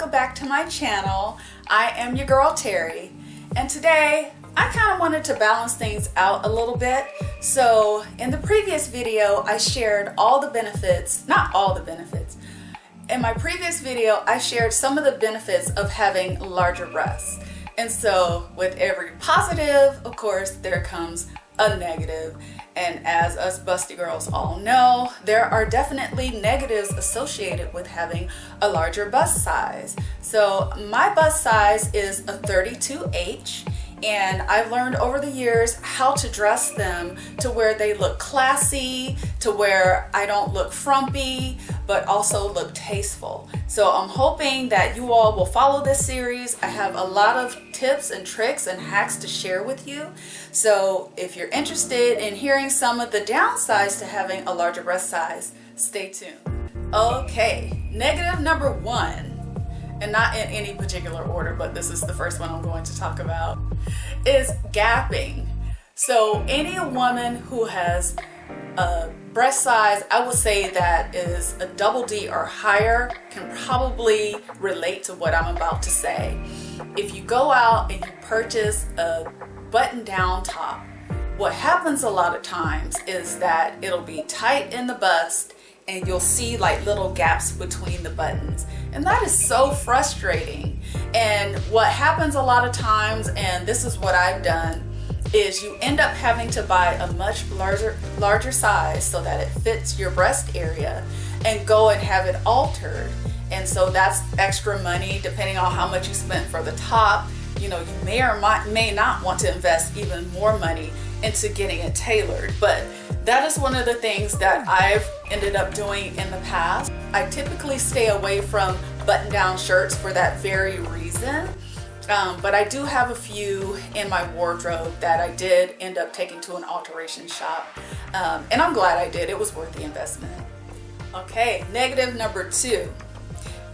welcome back to my channel. I am your girl Terry, and today I kind of wanted to balance things out a little bit. So in the previous video I shared all the benefits, not all the benefits. In my previous video I shared some of the benefits of having larger breasts. And so with every positive, of course, there comes a negative. And as us busty girls all know, there are definitely negatives associated with having a larger bust size. So my bust size is a 32H, and I've learned over the years how to dress them to where they look classy, to where I don't look frumpy, but also look tasteful. So I'm hoping that you all will follow this series. I have a lot of tips and tricks and hacks to share with you. So if you're interested in hearing some of the downsides to having a larger breast size, stay tuned. Okay, negative number one, and not in any particular order, but this is the first one I'm going to talk about, is gapping. So any woman who has a breast size, I would say that is a double D or higher, can probably relate to what I'm about to say. If you go out and you purchase a button-down top, what happens a lot of times is that it'll be tight in the bust and you'll see like little gaps between the buttons, and that is so frustrating. And what happens a lot of times, and this is what I've done, is you end up having to buy a much larger size so that it fits your breast area and go and have it altered. And so that's extra money depending on how much you spent for the top. You know, you may or may not want to invest even more money into getting it tailored, but that is one of the things that I've ended up doing in the past. I typically stay away from button-down shirts for that very reason, but I do have a few in my wardrobe that I did end up taking to an alteration shop, and I'm glad I did. It was worth the investment. Okay, negative number two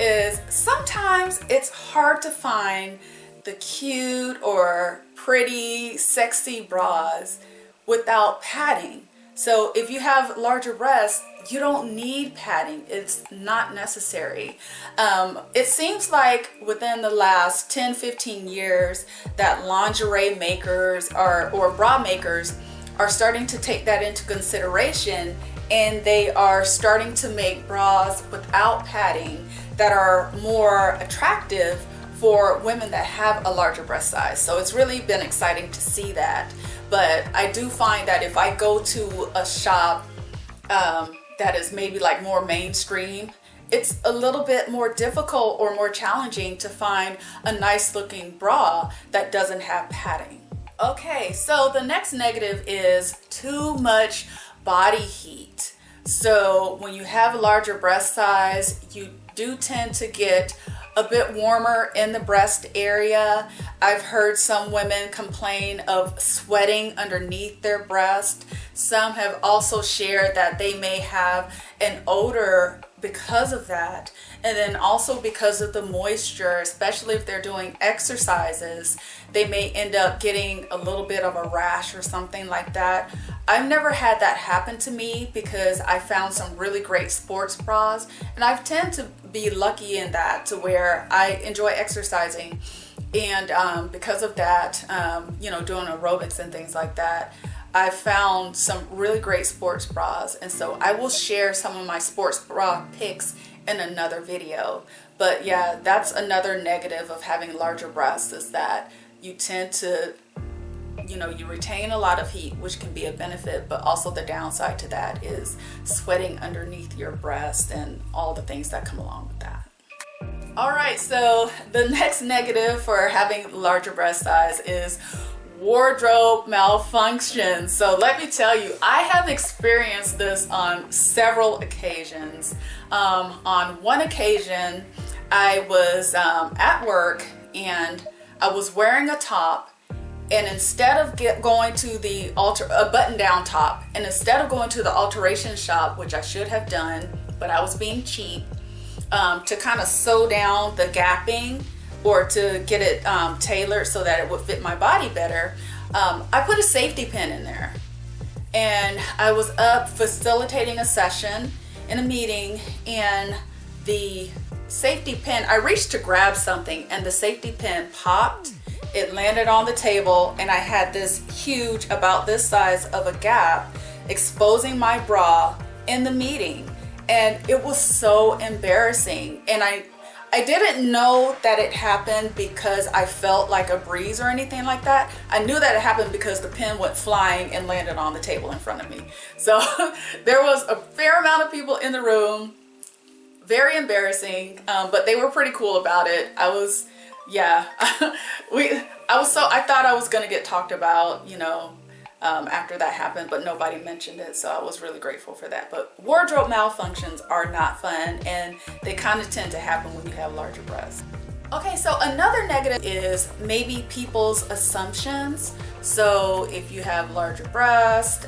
is sometimes it's hard to find the cute or pretty, sexy bras without padding. So if you have larger breasts, you don't need padding. It's not necessary. It seems like within the last 10-15 years that lingerie makers or bra makers are starting to take that into consideration, and they are starting to make bras without padding that are more attractive for women that have a larger breast size. So it's really been exciting to see that. But I do find that if I go to a shop that is maybe like more mainstream, it's a little bit more difficult or more challenging to find a nice looking bra that doesn't have padding. Okay, so the next negative is too much body heat. So when you have a larger breast size, you do tend to get a bit warmer in the breast area. I've heard some women complain of sweating underneath their breast. Some have also shared that they may have an odor because of that. And then also because of the moisture, especially if they're doing exercises, they may end up getting a little bit of a rash or something like that. I've never had that happen to me because I found some really great sports bras, and I tend to be lucky in that to where I enjoy exercising, and because of that, you know, doing aerobics and things like that, I found some really great sports bras. And so I will share some of my sports bra pics in another video. But yeah, that's another negative of having larger breasts, is that you tend to, you know, you retain a lot of heat, which can be a benefit, but also the downside to that is sweating underneath your breast and all the things that come along with that. All right, so the next negative for having larger breast size is wardrobe malfunctions. So let me tell you, I have experienced this on several occasions. On one occasion, I was at work and I was wearing a top, and instead of going to the a button-down top, and instead of going to the alteration shop, which I should have done, but I was being cheap, to kind of sew down the gapping or to get it tailored so that it would fit my body better, I put a safety pin in there. And I was up facilitating a session in a meeting, and the safety pin, I reached to grab something and the safety pin popped. It landed on the table and I had this huge, about this size of a gap, exposing my bra in the meeting. And it was so embarrassing. And I didn't know that it happened because I felt like a breeze or anything like that. I knew that it happened because the pin went flying and landed on the table in front of me. So there was a fair amount of people in the room. Very embarrassing, but they were pretty cool about it. I thought I was gonna get talked about, you know, after that happened, but nobody mentioned it, so I was really grateful for that. But wardrobe malfunctions are not fun, and they kind of tend to happen when you have larger breasts. Okay, so another negative is maybe people's assumptions. So if you have larger breasts,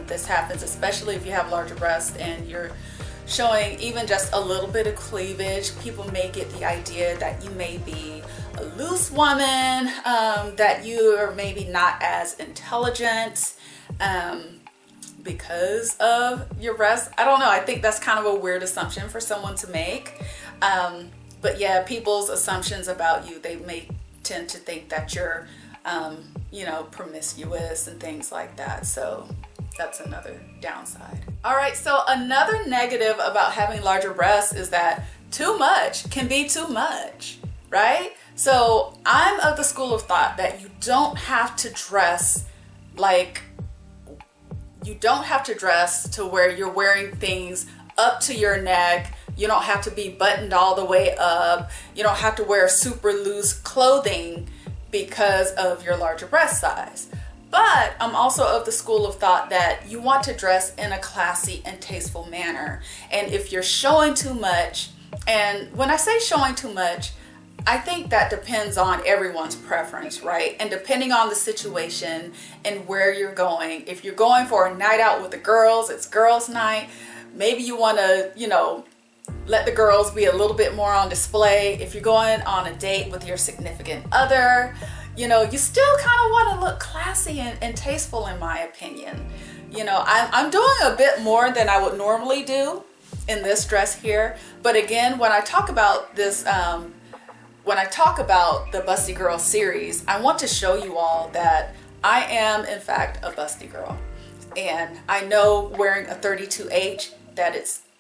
this happens especially if you have larger breasts and you're showing even just a little bit of cleavage. People may get the idea that you may be a loose woman, that you are maybe not as intelligent because of your breasts. I don't know, I think that's kind of a weird assumption for someone to make. But yeah, people's assumptions about you, they may tend to think that you're, you know, promiscuous and things like that. So that's another downside. All right, so another negative about having larger breasts is that too much can be too much, right? So I'm of the school of thought that you don't have to dress like, you don't have to dress to where you're wearing things up to your neck. You don't have to be buttoned all the way up. You don't have to wear super loose clothing because of your larger breast size. But I'm also of the school of thought that you want to dress in a classy and tasteful manner. And if you're showing too much, and when I say showing too much, I think that depends on everyone's preference, right? And depending on the situation and where you're going. If you're going for a night out with the girls, it's girls' night. Maybe you want to, you know, let the girls be a little bit more on display. If you're going on a date with your significant other, you know, you still kind of want to look classy and tasteful, in my opinion. You know, I'm doing a bit more than I would normally do in this dress here. But again, when I talk about this, when I talk about the Busty Girl series, I want to show you all that I am, in fact, a busty girl. And I know wearing a 32H that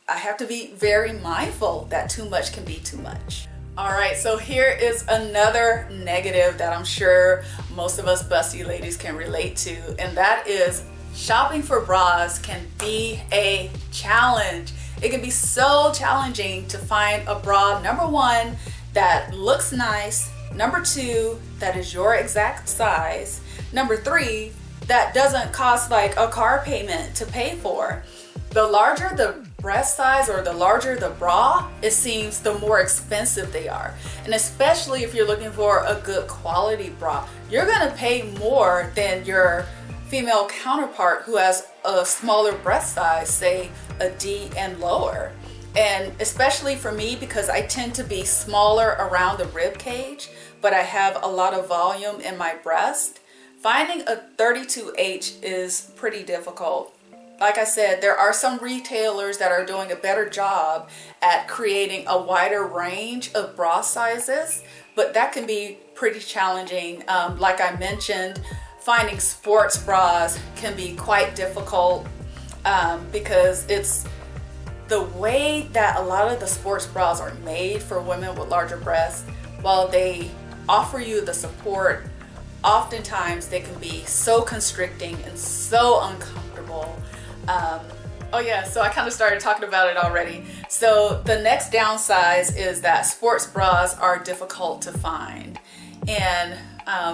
I have to be very mindful that too much can be too much. All right, so here is another negative that I'm sure most of us busty ladies can relate to, and that is shopping for bras can be a challenge. It can be so challenging to find a bra, number one, that looks nice, number two, that is your exact size, number three, that doesn't cost like a car payment to pay for. The larger the breast size or the larger the bra, it seems the more expensive they are. And especially if you're looking for a good quality bra, you're gonna pay more than your female counterpart who has a smaller breast size, say a D and lower. And especially for me, because I tend to be smaller around the rib cage, but I have a lot of volume in my breast, finding a 32H is pretty difficult. Like I said, there are some retailers that are doing a better job at creating a wider range of bra sizes, but that can be pretty challenging. Like I mentioned, finding sports bras can be quite difficult because it's the way that a lot of the sports bras are made for women with larger breasts. While they offer you the support, oftentimes they can be so constricting and so uncomfortable. Oh yeah, so I kind of started talking about it already. So the next downsize is that sports bras are difficult to find. And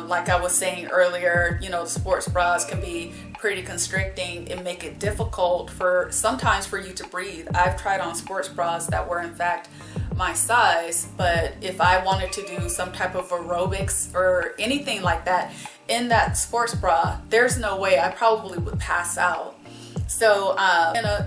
like I was saying earlier, you know, sports bras can be pretty constricting and make it difficult sometimes for you to breathe. I've tried on sports bras that were in fact my size, but if I wanted to do some type of aerobics or anything like that in that sports bra, there's no way, I probably would pass out. So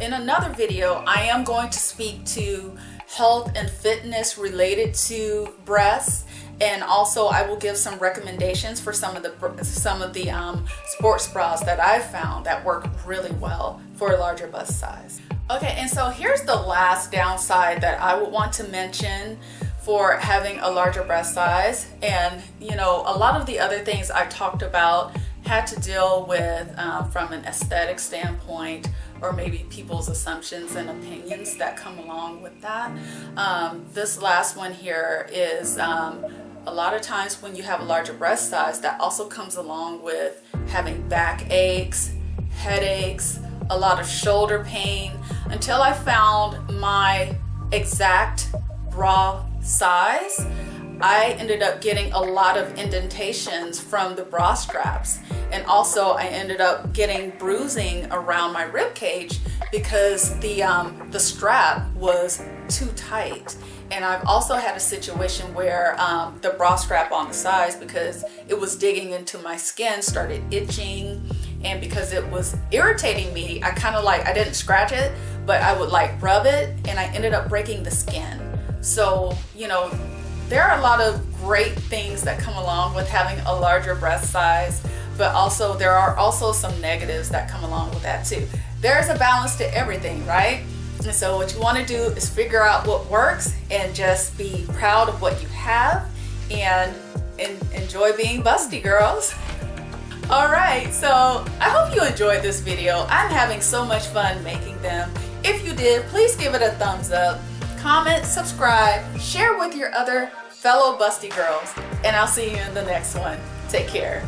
in another video, I am going to speak to health and fitness related to breasts, and also I will give some recommendations for some of the sports bras that I've found that work really well for a larger bust size. Okay, and so here's the last downside that I would want to mention for having a larger breast size. And you know, a lot of the other things I talked about had to deal with from an aesthetic standpoint, or maybe people's assumptions and opinions that come along with that. This last one here is a lot of times when you have a larger breast size, that also comes along with having back aches, headaches, a lot of shoulder pain. Until I found my exact bra size, I ended up getting a lot of indentations from the bra straps, and also I ended up getting bruising around my rib cage because the strap was too tight. And I've also had a situation where the bra strap on the sides, because it was digging into my skin, started itching, and because it was irritating me, I didn't scratch it, but I would like rub it, and I ended up breaking the skin. So, you know, there are a lot of great things that come along with having a larger breast size, but also there are also some negatives that come along with that too. There's a balance to everything, right? And so what you want to do is figure out what works and just be proud of what you have and enjoy being busty, girls. All right, so I hope you enjoyed this video. I'm having so much fun making them. If you did, please give it a thumbs up, comment, subscribe, share with your other fellow busty girls, and I'll see you in the next one. Take care.